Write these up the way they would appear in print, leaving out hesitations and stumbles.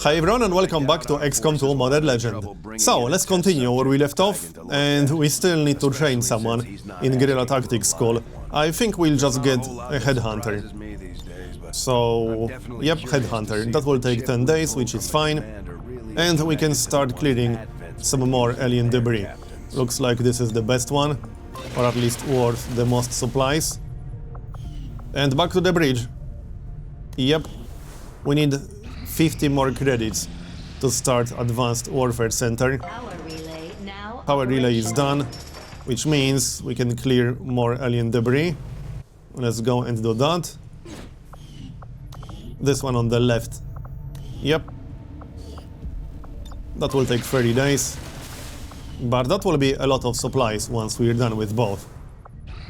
Hi everyone and welcome back to XCOM 2 Modern Legend. So, let's continue where we left off, and we still need to train someone in Guerrilla Tactics School. I think we'll just get a Headhunter. So, yep, Headhunter. That will take 10 days, which is fine. And we can start clearing some more alien debris. Looks like this is the best one, or at least worth the most supplies. And back to the bridge. Yep, we need 50 more credits to start Advanced Warfare Center. Power relay is done, which means we can clear more alien debris. Let's go and do that. This one on the left. Yep. That will take 30 days. But that will be a lot of supplies once we're done with both.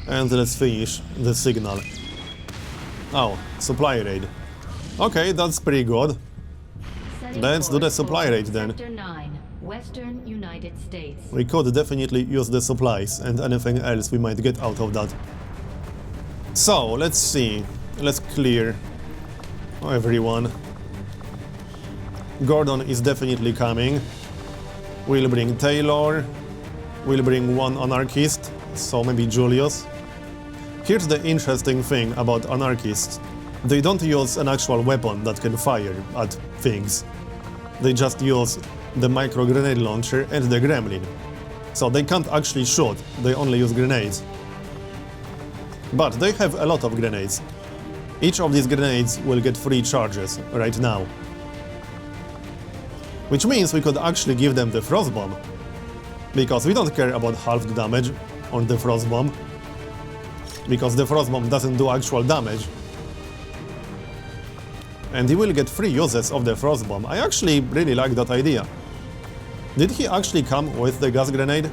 And let's finish the signal. Oh, supply raid. Okay, that's pretty good. Let's do the supply raid then. Western United States. We could definitely use the supplies and anything else we might get out of that. So, let's see. Let's clear everyone. Gordon is definitely coming. We'll bring Taylor. We'll bring one anarchist, so maybe Julius. Here's the interesting thing about anarchists. They don't use an actual weapon that can fire at things. They just use the micro grenade launcher and the gremlin. So they can't actually shoot, they only use grenades. But they have a lot of grenades. Each of these grenades will get 3 charges right now. Which means we could actually give them the frost bomb. Because we don't care about halved damage on the frost bomb. Because the frost bomb doesn't do actual damage. And he will get 3 uses of the frost bomb. I actually really like that idea. Did he actually come with the gas grenade?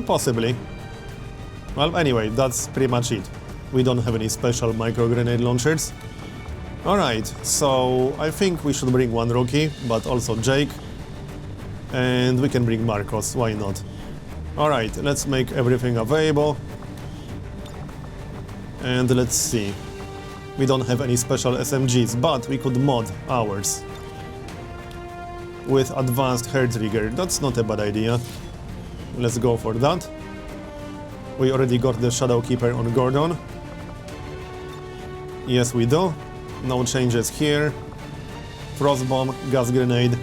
Possibly. Well, anyway, that's pretty much it. We don't have any special micro grenade launchers. Alright, so I think we should bring one rookie, but also Jake. And we can bring Marcos, why not? Alright, let's make everything available. And let's see. We don't have any special SMGs, but we could mod ours. With advanced hair trigger, that's not a bad idea. Let's go for that. We already got the Shadow Keeper on Gordon. Yes, we do. No changes here. Frost bomb, gas grenade.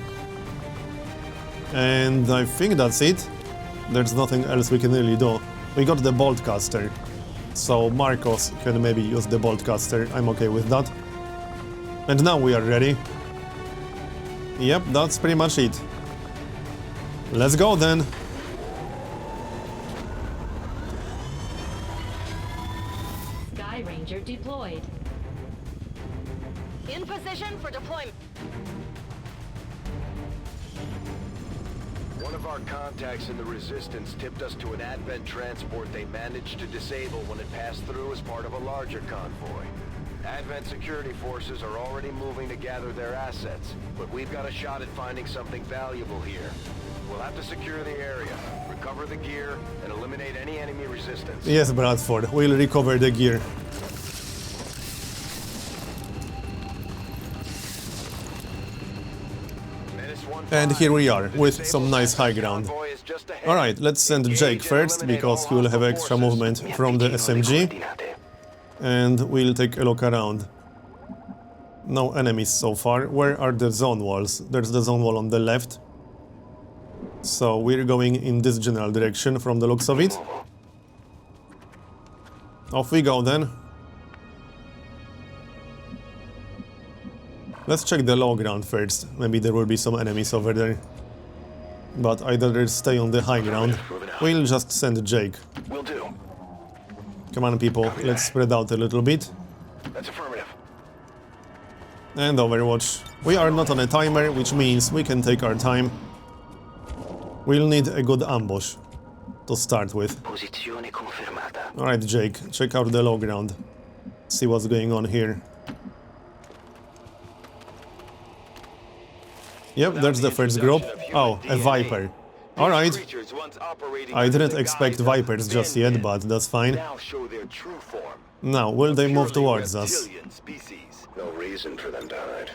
And I think that's it. There's nothing else we can really do. We got the bolt caster. So Marcos can maybe use the bolt caster. I'm okay with that. And now we are ready. Yep, that's pretty much it. Let's go then. Sky Ranger deployed. In position for deployment. One of our contacts in the Resistance tipped us to an Advent transport they managed to disable when it passed through as part of a larger convoy. Advent security forces are already moving to gather their assets, but we've got a shot at finding something valuable here. We'll have to secure the area, recover the gear, and eliminate any enemy resistance. Yes, Bradford, we'll recover the gear. And here we are, with some nice high ground. Alright, let's send Jake first, because he will have extra movement from the SMG. And we'll take a look around. No enemies so far. Where are the zone walls? There's the zone wall on the left. So we're going in this general direction from the looks of it. Off we go then. Let's check the low ground first. Maybe there will be some enemies over there. But I'd rather stay on the high ground. We'll just send Jake. Will do. Come on, people, let's spread out a little bit. That's affirmative. And Overwatch. We are not on a timer, which means we can take our time. We'll need a good ambush to start with. Alright, Jake, check out the low ground. See what's going on here. Yep, there's the first group. Oh, a Viper. Alright. I didn't expect Vipers just yet, but that's fine. Now, will they move towards us? No reason for them to hide.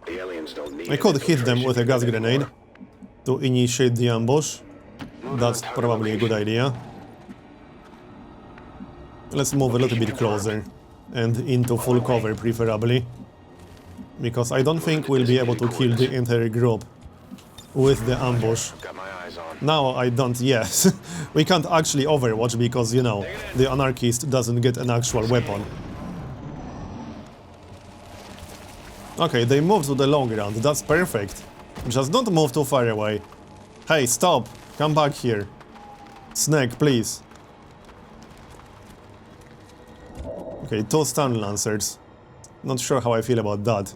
The aliens don't need I could hit them with a gas grenade to initiate the ambush. That's probably a good idea. Let's move a little bit closer and into full cover preferably, because I don't think we'll be able to kill the entire group with the ambush. Got my eyes on. Now I don't, yes. We can't actually overwatch because, you know, the anarchist doesn't get an actual weapon. Okay, they moved to the low ground, that's perfect. Just don't move too far away. Hey, stop! Come back here. Snake, please. Okay, 2 stun lancers. Not sure how I feel about that.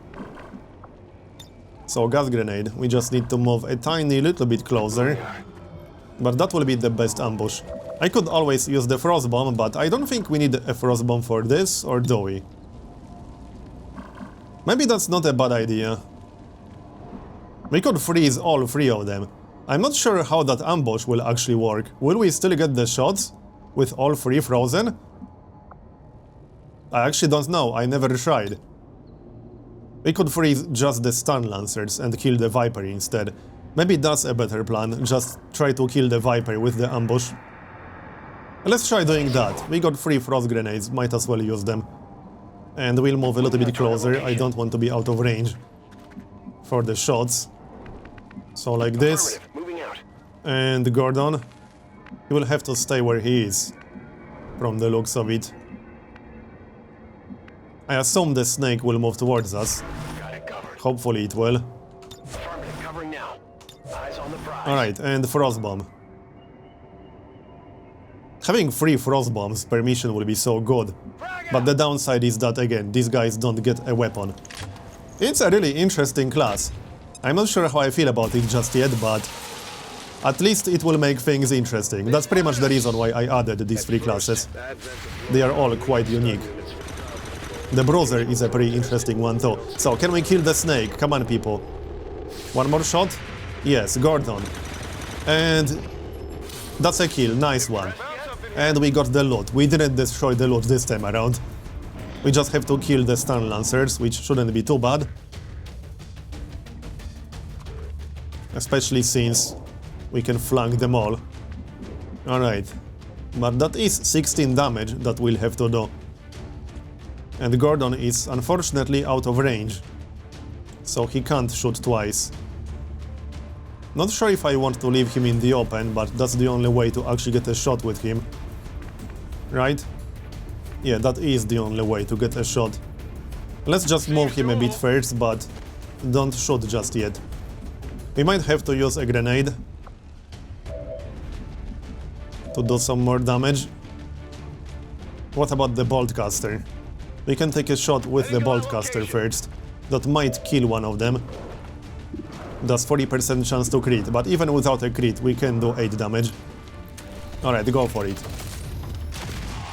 So, gas grenade. We just need to move a tiny little bit closer. But that will be the best ambush. I could always use the frost bomb, but I don't think we need a frost bomb for this, or do we? Maybe that's not a bad idea. We could freeze all 3 of them. I'm not sure how that ambush will actually work. Will we still get the shots with all 3 frozen? I actually don't know, I never tried. We could freeze just the stun lancers and kill the Viper instead. Maybe that's a better plan, just try to kill the Viper with the ambush. Let's try doing that. We got 3 frost grenades, might as well use them. And we'll move a little bit closer, I don't want to be out of range for the shots. So like this. And Gordon, he will have to stay where he is, from the looks of it. I assume the snake will move towards us. Hopefully it will. Alright, and frost bomb. Having 3 frost bombs per mission will be so good. But the downside is that, again, these guys don't get a weapon. It's a really interesting class. I'm not sure how I feel about it just yet, but at least it will make things interesting. That's pretty much the reason why I added these 3 classes. They are all quite unique. The Bruiser is a pretty interesting one too. So, can we kill the snake? Come on, people. One more shot? Yes, Gordon. And that's a kill, nice one. And we got the loot. We didn't destroy the loot this time around. We just have to kill the stun lancers, which shouldn't be too bad. Especially since we can flank them all. Alright. But that is 16 damage that we'll have to do. And Gordon is unfortunately out of range. So he can't shoot twice. Not sure if I want to leave him in the open, but that's the only way to actually get a shot with him. Right? Yeah, that is the only way to get a shot. Let's just move him a bit first, but don't shoot just yet. We might have to use a grenade to do some more damage. What about the boltcaster? We can take a shot with the boltcaster first. That might kill one of them. That's 40% chance to crit, but even without a crit we can do 8 damage. Alright, go for it.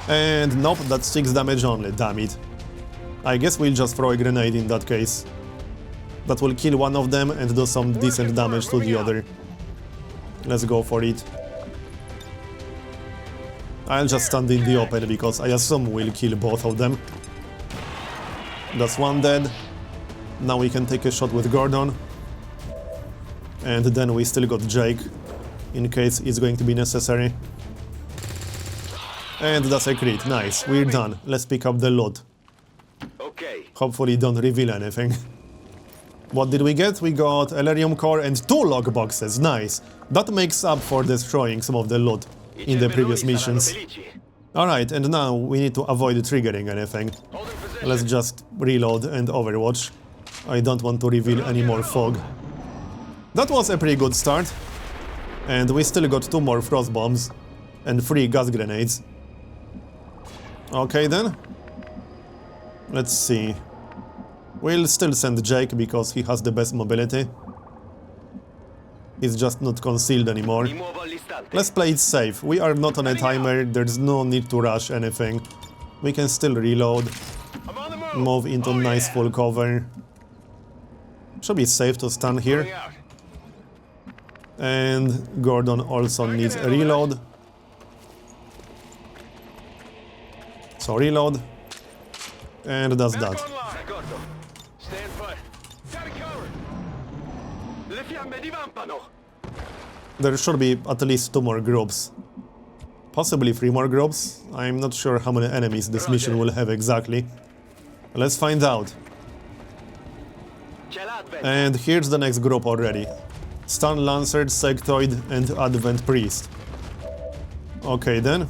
And nope, that's 6 damage only, damn it. I guess we'll just throw a grenade in that case. That will kill one of them and do some decent damage to the other. Let's go for it. I'll just stand in the open because I assume we'll kill both of them. That's one dead. Now we can take a shot with Gordon. And then we still got Jake, in case it's going to be necessary. And that's a crit, nice, we're done. Let's pick up the loot. Hopefully don't reveal anything. What did we get? We got Elerium core and 2 log boxes, nice. That makes up for destroying some of the loot in the previous missions. Alright, and now we need to avoid triggering anything. Let's just reload and overwatch. I don't want to reveal any more fog. That was a pretty good start. And we still got 2 more frost bombs and 3 gas grenades. Okay then. Let's see. We'll still send Jake because he has the best mobility. He's just not concealed anymore. Let's play it safe. We are not on a timer, there's no need to rush anything. We can still reload. Move into nice full cover. Should be safe to stand here. And Gordon also needs a reload. So reload. And that's that. There should be at least 2 more groups. Possibly 3 more groups. I'm not sure how many enemies this mission will have exactly. Let's find out. And here's the next group already. Stun Lancer, Sectoid, and Advent Priest. Okay then.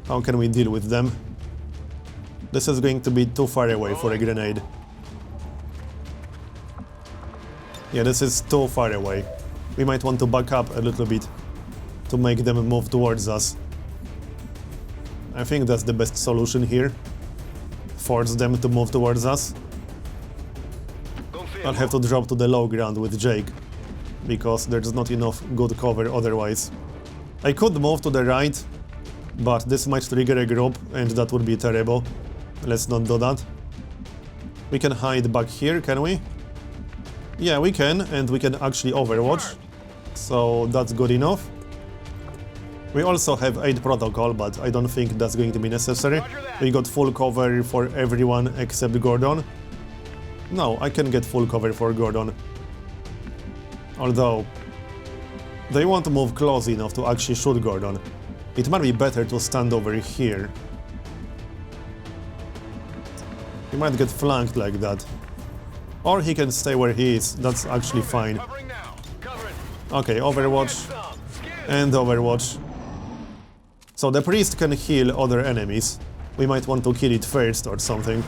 How can we deal with them? This is going to be too far away for a grenade. Yeah, this is too far away. We might want to back up a little bit to make them move towards us. I think that's the best solution here. Force them to move towards us. I'll have to drop to the low ground with Jake, because there's not enough good cover otherwise. I could move to the right, but this might trigger a group, and that would be terrible. Let's not do that. We can hide back here, can we? Yeah, we can, and we can actually overwatch, so that's good enough. We also have 8 protocol, but I don't think that's going to be necessary. We got full cover for everyone except Gordon. No, I can get full cover for Gordon. Although, they won't move close enough to actually shoot Gordon. It might be better to stand over here. He might get flanked like that. Or he can stay where he is, that's actually fine. Okay, Overwatch. And Overwatch. So the priest can heal other enemies. We might want to kill it first or something.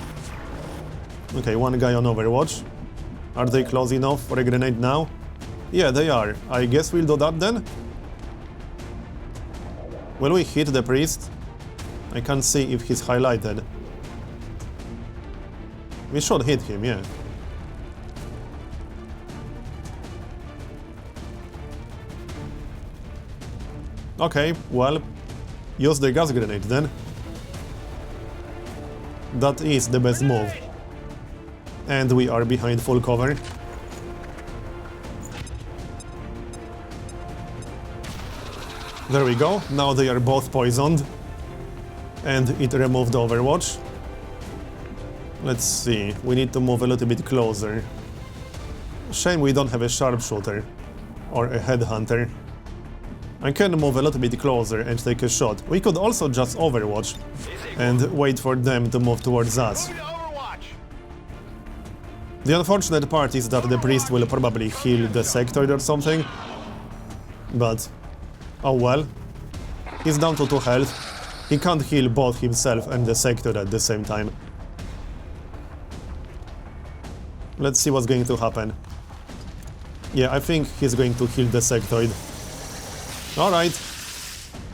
Okay, one guy on Overwatch. Are they close enough for a grenade now? Yeah, they are. I guess we'll do that then? Will we hit the priest? I can't see if he's highlighted. We should hit him, yeah. Okay, well, use the gas grenade then. That is the best move. And we are behind full cover. There we go, now they are both poisoned. And it removed Overwatch. Let's see, we need to move a little bit closer. Shame we don't have a sharpshooter or a headhunter. I can move a little bit closer and take a shot. We could also just Overwatch and wait for them to move towards us. The unfortunate part is that the priest will probably heal the sectoid or something. But, oh well. He's down to 2 health. He can't heal both himself and the sectoid at the same time. Let's see what's going to happen. Yeah, I think he's going to heal the sectoid. Alright.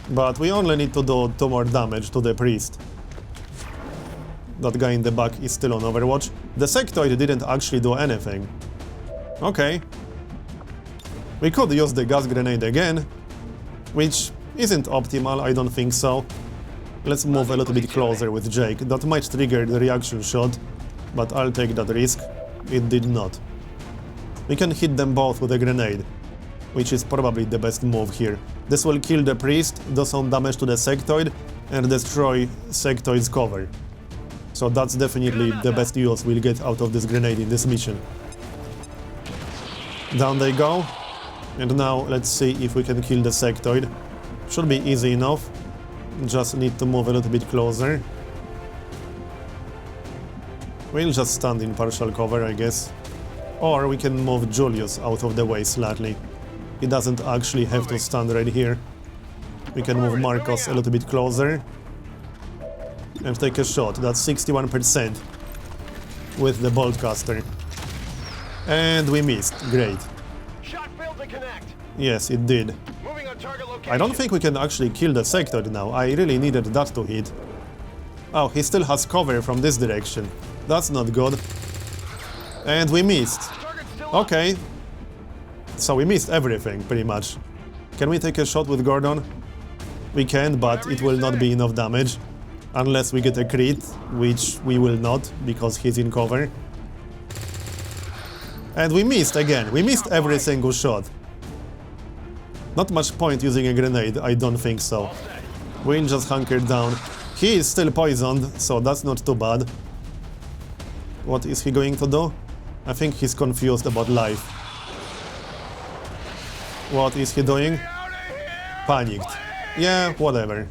But we only need to do 2 more damage to the priest. That guy in the back is still on Overwatch. The sectoid didn't actually do anything. Okay. We could use the gas grenade again, which isn't optimal, I don't think so. Let's move a little bit closer with Jake. That might trigger the reaction shot, but I'll take that risk. It did not. We can hit them both with a grenade, which is probably the best move here. This will kill the priest, do some damage to the sectoid, and destroy sectoid's cover. So that's definitely the best use we'll get out of this grenade in this mission. Down they go. And now let's see if we can kill the sectoid. Should be easy enough. Just need to move a little bit closer. We'll just stand in partial cover, I guess. Or we can move Julius out of the way slightly. He doesn't actually have to stand right here. We can move Marcos a little bit closer. And take a shot. That's 61% with the Boltcaster. And we missed. Great. Yes, it did. I don't think we can actually kill the sectoid now. I really needed that to hit. Oh, he still has cover from this direction. That's not good. And we missed. Okay. So we missed everything, pretty much. Can we take a shot with Gordon? We can, but it will not be enough damage. Unless we get a crit, which we will not, because he's in cover. And we missed again. We missed every single shot. Not much point using a grenade, I don't think so. We'll just hunker down. He is still poisoned, so that's not too bad. What is he going to do? I think he's confused about life. What is he doing? Panicked. Yeah, whatever.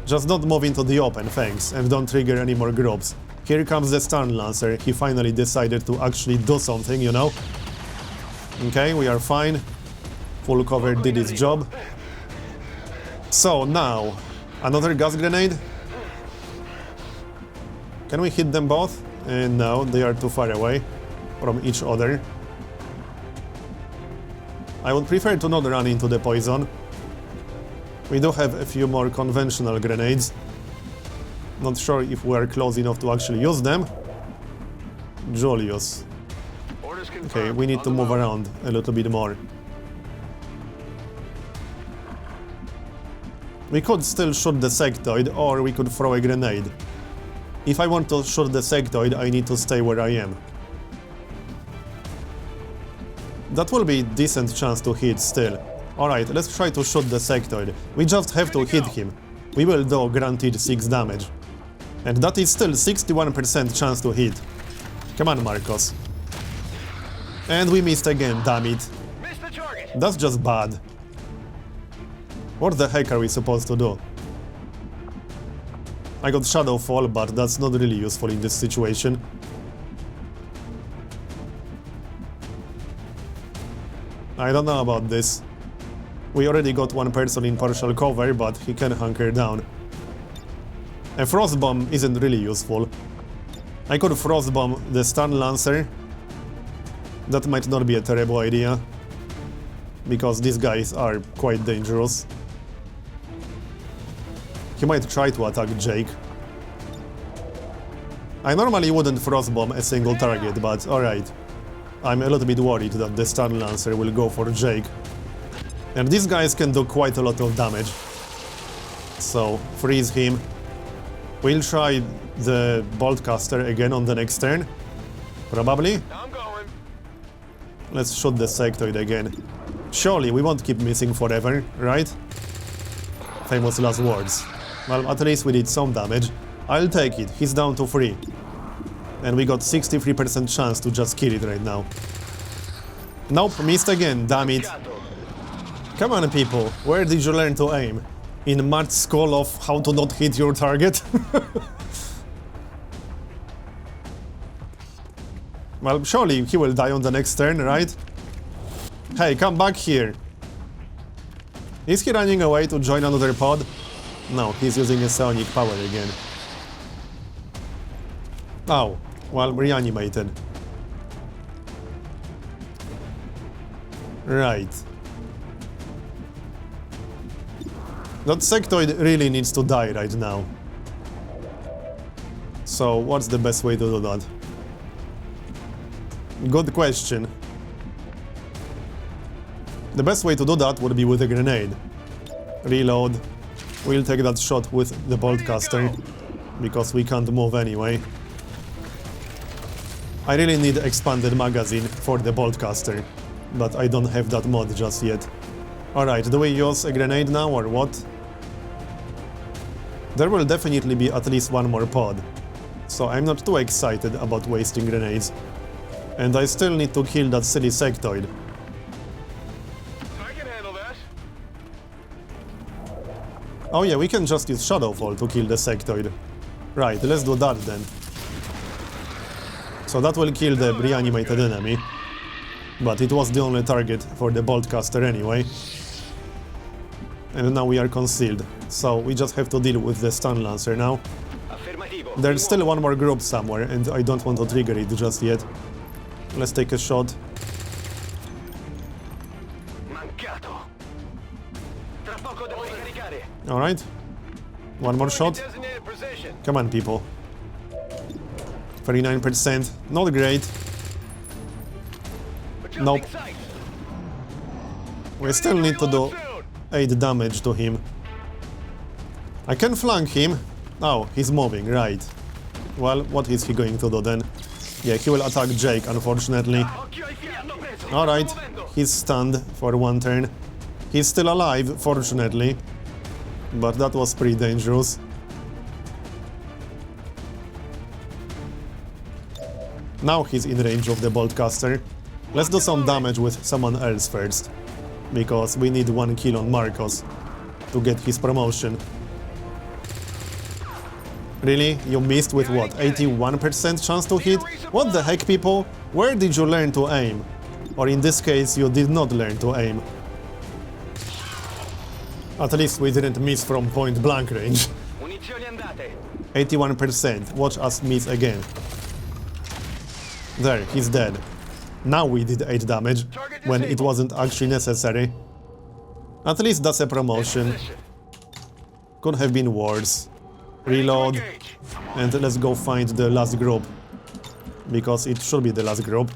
Just don't move into the open, thanks, and don't trigger any more groups. Here comes the Stun Lancer. He finally decided to actually do something, you know? Okay, we are fine. Full cover did its job. So, now, another gas grenade? Can we hit them both? No, they are too far away from each other. I would prefer to not run into the poison. We do have a few more conventional grenades. Not sure if we are close enough to actually use them. Julius. Okay, we need to move around a little bit more. We could still shoot the sectoid, or we could throw a grenade. If I want to shoot the sectoid, I need to stay where I am. That will be a decent chance to hit still. Alright, let's try to shoot the sectoid. We just have to hit him. We will do guaranteed 6 damage. And that is still 61% chance to hit. Come on, Marcos. And we missed again, damn it. That's just bad. What the heck are we supposed to do? I got Shadow Fall, but that's not really useful in this situation. I don't know about this. We already got one person in partial cover, but he can hunker down. A Frost Bomb isn't really useful. I could Frost Bomb the Stun Lancer. That might not be a terrible idea, because these guys are quite dangerous. He might try to attack Jake. I normally wouldn't Frost Bomb a single target, but alright. I'm a little bit worried that the Stun Lancer will go for Jake. And these guys can do quite a lot of damage. So, freeze him. We'll try the Boltcaster again on the next turn. Probably. I'm going. Let's shoot the sectoid again. Surely we won't keep missing forever, right? Famous last words. Well, at least we did some damage. I'll take it. He's down to 3. And we got 63% chance to just kill it right now. Nope, missed again, damn it. Come on, people, where did you learn to aim? In Matt's school of how to not hit your target? Well, surely he will die on the next turn, right? Hey, come back here. Is he running away to join another pod? No, he's using a psionic power again. Oh, well, reanimated. Right. That sectoid really needs to die right now. So, what's the best way to do that? Good question. The best way to do that would be with a grenade. Reload. We'll take that shot with the Boltcaster, because we can't move anyway. I really need expanded magazine for the Boltcaster, but I don't have that mod just yet. Alright, do we use a grenade now or what? There will definitely be at least one more pod, so I'm not too excited about wasting grenades. And I still need to kill that silly sectoid. I can handle that. Oh yeah, we can just use Shadowfall to kill the sectoid. Right, let's do that then. So that will kill the reanimated enemy. But it was the only target for the Boltcaster anyway. And now we are concealed, so we just have to deal with the Stun Lancer now. There's still one more group somewhere, and I don't want to trigger it just yet. Let's take a shot. Alright. One more shot. Come on, people. 39%. Not great. Nope. We still need to do 8 damage to him. I can flank him. Oh, he's moving, right. Well, what is he going to do then? Yeah, he will attack Jake, unfortunately. Alright, he's stunned for one turn. He's still alive, fortunately. But that was pretty dangerous. Now he's in range of the boltcaster. Let's do some damage with someone else first, because we need 1 kill on Marcos to get his promotion. Really? You missed with what? 81% chance to hit? What the heck, people? Where did you learn to aim? Or in this case, you did not learn to aim. At least we didn't miss from point blank range. 81%. Watch us miss again. There, he's dead. Now we did 8 damage, when it wasn't actually necessary. At least that's a promotion. Could have been worse. Reload. And let's go find the last group. Because it should be the last group.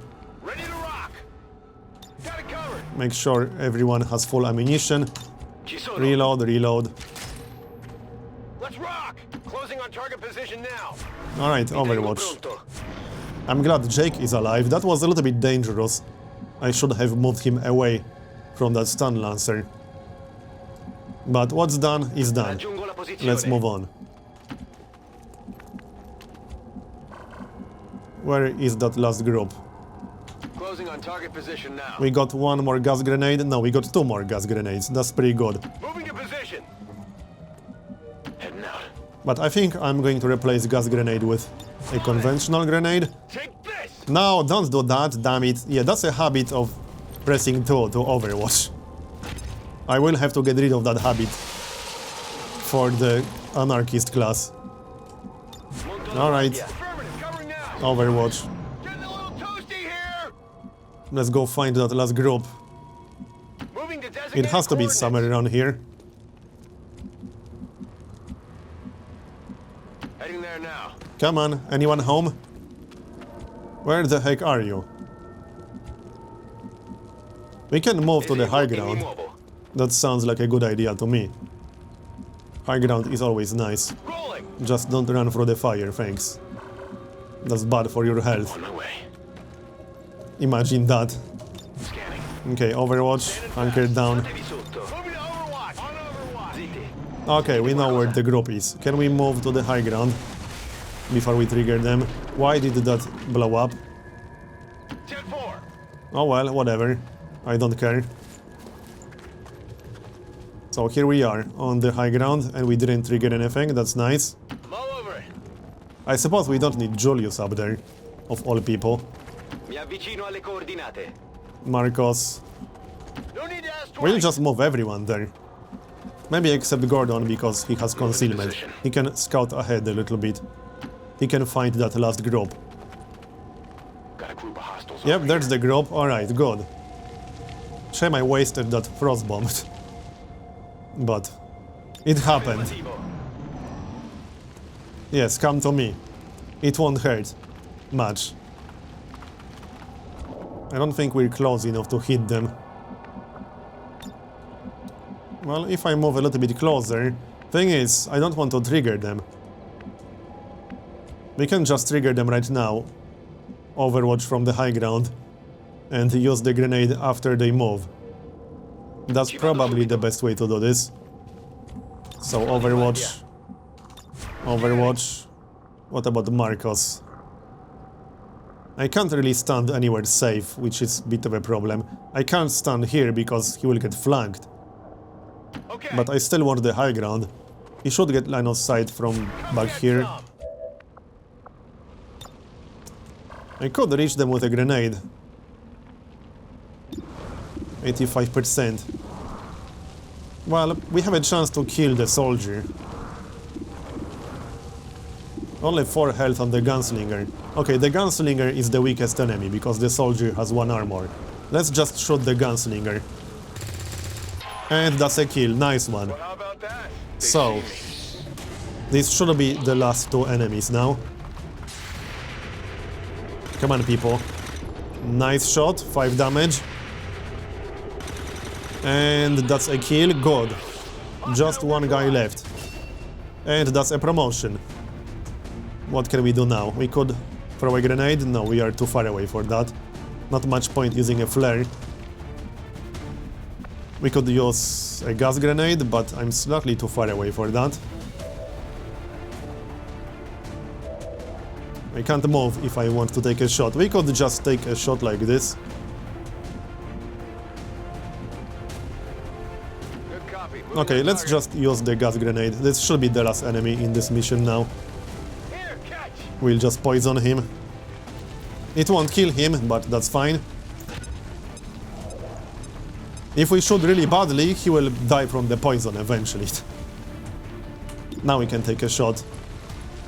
Make sure everyone has full ammunition. Reload, reload. Let's rock! Closing on target position now. Alright, Overwatch. I'm glad Jake is alive. That was a little bit dangerous. I should have moved him away from that stun lancer. But what's done is done. Let's move on. Where is that last group? Closing on target position now. We got 1 more gas grenade. No, we got 2 more gas grenades. That's pretty good. Moving to position. Heading out. But I think I'm going to replace gas grenade with a conventional grenade. Take this. No, don't do that, damn it. Yeah, that's a habit of pressing 2 to Overwatch. I will have to get rid of that habit for the anarchist class. Alright, Overwatch. Getting a little toasty here. Let's go find that last group. Moving to It designated has to be coordinates. somewhere around here. Heading there now. Come on, anyone home? Where the heck are you? We can move to the high ground. That sounds like a good idea to me. High ground is always nice. Rolling. Just don't run through the fire, thanks. That's bad for your health. On my way. Imagine that. Scanning. Okay, Overwatch, hunker down. Moving to Overwatch. On Overwatch. Okay, we know where the group is. Can we move to the high ground before we trigger them? Why did that blow up? 10-4. Oh well, whatever. I don't care. So here we are, on the high ground, and we didn't trigger anything, that's nice. I'm all over it. I suppose we don't need Julius up there, of all people. Mi avvicino alle coordinate. Marcos. No need to ask We'll twice. just move everyone there. Maybe except Gordon, because he has concealment. He can scout ahead a little bit. He can find that last group. Got a group of hostiles. Yep, over there's here. the group. Alright, good. Shame I wasted that frost bomb. But it happened. Yes, come to me. It won't hurt much. I don't think we're close enough to hit them. Well, if I move a little bit closer... Thing is, I don't want to trigger them. We can just trigger them right now. Overwatch from the high ground. And use the grenade after they move. That's probably the best way to do this. So Overwatch. Overwatch. What about Marcos? I can't really stand anywhere safe, which is a bit of a problem. I can't stand here because he will get flanked. Okay. But I still want the high ground. He should get line of sight from back here. I could reach them with a grenade. 85%. Well, we have a chance to kill the soldier. Only 4 health on the gunslinger. Okay, the gunslinger is the weakest enemy, because the soldier has 1 armor. Let's just shoot the gunslinger. And that's a kill, nice one. How about that? So, this should be the last 2 enemies now. Come on, people. Nice shot, 5 damage. And that's a kill, good. Just 1 guy left. And that's a promotion. What can we do now? We could throw a grenade? No, we are too far away for that. Not much point using a flare. We could use a gas grenade, but I'm slightly too far away for that. I can't move if I want to take a shot. We could just take a shot like this. Good copy. Moving Okay, to let's target. just use the gas grenade. This should be the last enemy in this mission now. Here, catch. We'll just poison him. It won't kill him, but that's fine. If we shoot really badly, he will die from the poison eventually. Now we can take a shot.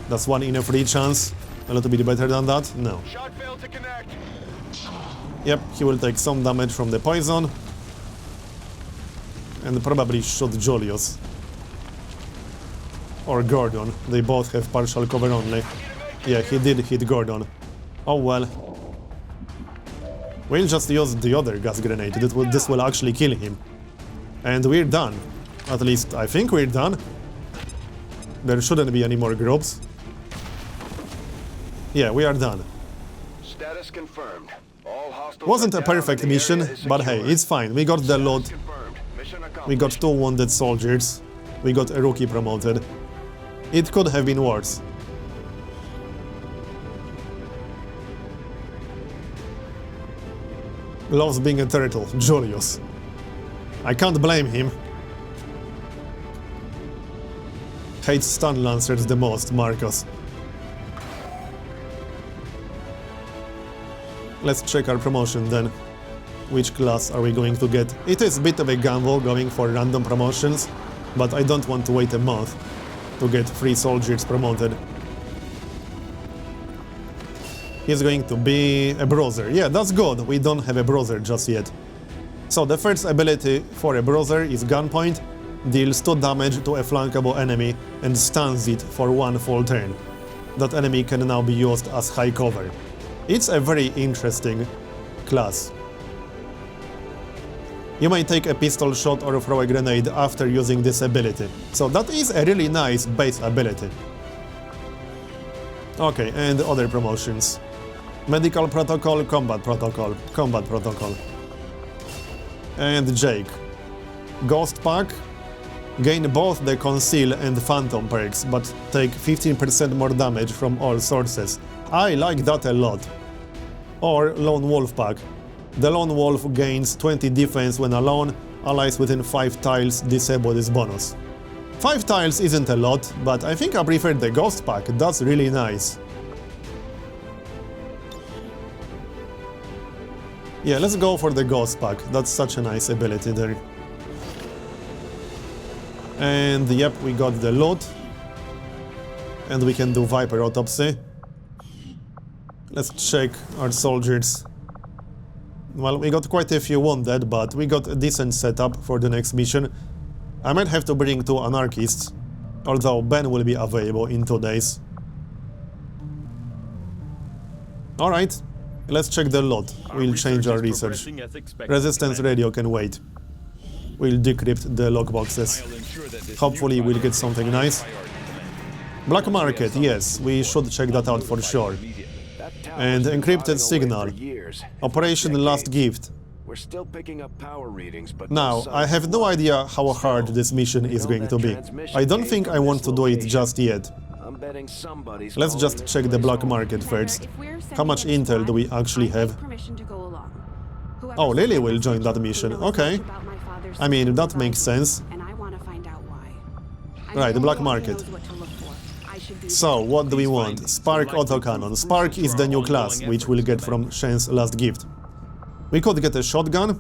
That's 1 in a 3 chance. A little bit better than that? No. Shot failed to connect. Yep, he will take some damage from the poison. And probably shoot Julius. Or Gordon. They both have partial cover only. Yeah, he did hit Gordon. Oh well. We'll just use the other gas grenade. This will actually kill him. And we're done. At least I think we're done. There shouldn't be any more groups. Yeah, we are done. Status confirmed. All hostiles Wasn't are a down perfect and the mission, area is but hey, secure. it's fine. We got the loot. Confirmed. Mission We got accomplished. 2 wounded soldiers. We got a rookie promoted. It could have been worse. Loves being a turtle, Julius. I can't blame him. Hates stun lancers the most, Marcos. Let's check our promotion then. Which class are we going to get? It is a bit of a gamble going for random promotions, but I don't want to wait a month to get 3 soldiers promoted. He's going to be a bruiser. Yeah, that's good. We don't have a bruiser just yet. So the first ability for a bruiser is Gunpoint. Deals 2 damage to a flankable enemy and stuns it for 1 full turn. That enemy can now be used as high cover. It's a very interesting class. You may take a pistol shot or throw a grenade after using this ability. So that is a really nice base ability. Okay, and other promotions. Medical Protocol, Combat Protocol, Combat Protocol. And Jake. Ghost Pack. Gain both the Conceal and Phantom perks, but take 15% more damage from all sources. I like that a lot. Or Lone Wolf Pack. The Lone Wolf gains 20 defense when alone, allies within 5 tiles disable this bonus. 5 tiles isn't a lot, but I think I prefer the Ghost Pack, that's really nice. Yeah, let's go for the Ghost Pack, that's such a nice ability there. And yep, we got the loot. And we can do Viper Autopsy. Let's check our soldiers. Well, we got quite a few wounded, but we got a decent setup for the next mission. I might have to bring 2 anarchists, although Ben will be available in 2 days. Alright, let's check the loot. We'll change our research. Resistance radio can wait. We'll decrypt the logboxes. Hopefully we'll get something nice. Black market, yes, we should check that out for sure. And encrypted signal. Operation Last Gift. We're still picking up power readings, but Now, I have no idea how hard this mission is going to be. I don't think I want to do it just yet. I'm betting somebody's Let's just calling check in the from black home. market first. If we're How much sending in intel do we spies, actually I have? permission to go along. Whoever Oh, Lily sent will the join message that mission. knows Okay. much about my father's I mean, that secret makes devices, sense. and I want to find out why. I Right, the know black he market. knows what to look for. I should be So, ready. what do we want? Spark autocannon. Spark is the new class, which we'll get from Shen's last gift. We could get a shotgun.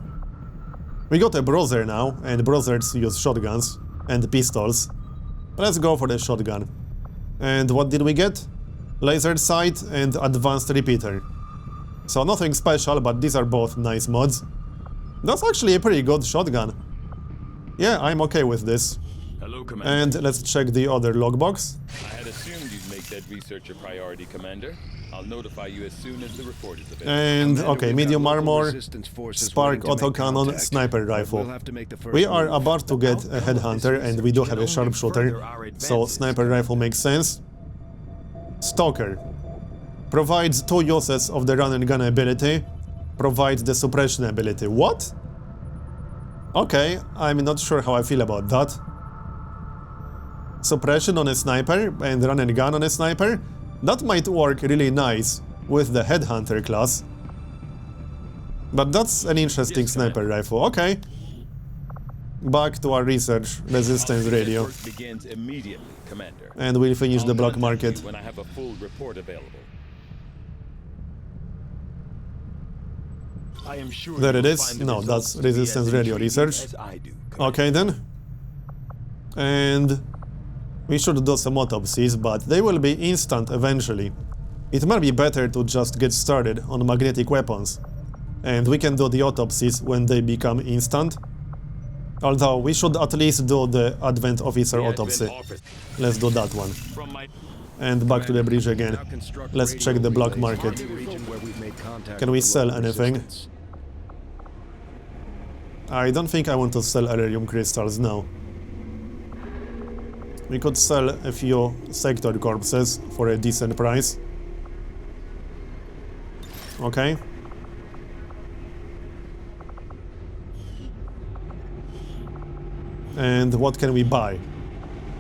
We got a bruiser now, and bruisers use shotguns and pistols. Let's go for the shotgun. And what did we get? Laser sight and advanced repeater. So nothing special, but these are both nice mods. That's actually a pretty good shotgun. Yeah, I'm okay with this. Hello, Commander. And let's check the other logbox. I had assumed you'd make that research a priority, Commander. I'll notify you as soon as the report is available. And okay, medium armor, Resistance forces spark waiting to make autocannon, contact. sniper We'll rifle. have to make the first We are move. about to get a headhunter and we do have a sharpshooter, so sniper rifle makes sense. Stalker. Provides 2 uses of the run and gun ability. Provides the suppression ability. What? Okay, I'm not sure how I feel about that. Suppression on a sniper and run and gun on a sniper. That might work really nice with the Headhunter class. But that's an interesting sniper rifle. Okay. Back to our research, resistance radio. Work begins immediately, Commander. And we'll finish the I'll black contact market. you when I have a full report available. I am sure There it you'll is. find the No, results that's to be as resistance radio intriguing research. as I do, Okay then. And we should do some autopsies, but they will be instant eventually. It might be better to just get started on magnetic weapons. And we can do the autopsies when they become instant. Although we should at least do the Advent Officer The autopsy. Advent office- Let's do that one. From my And back to the bridge again. Let's check the black market. Can we sell anything? I don't think I want to sell Elerium crystals now. We could sell a few sector corpses for a decent price. Okay. And what can we buy?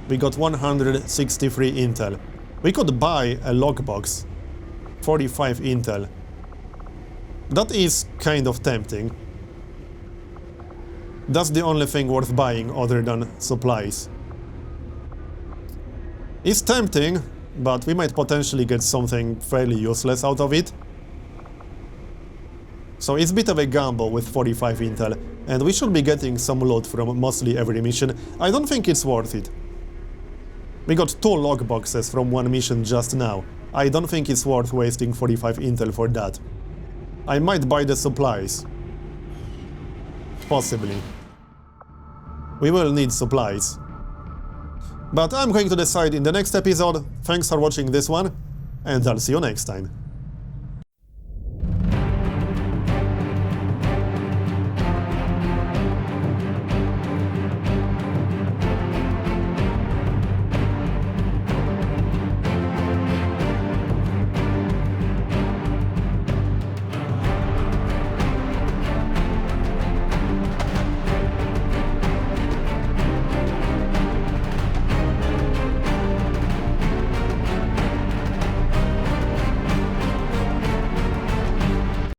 We got 163 intel. We could buy a lockbox. 45 intel. That is kind of tempting. That's the only thing worth buying other than supplies. It's tempting, but we might potentially get something fairly useless out of it. So it's a bit of a gamble with 45 intel, and we should be getting some loot from mostly every mission. I don't think it's worth it. We got 2 logboxes from one mission just now. I don't think it's worth wasting 45 intel for that. I might buy the supplies. Possibly. We will need supplies. But I'm going to decide in the next episode. Thanks for watching this one, and I'll see you next time.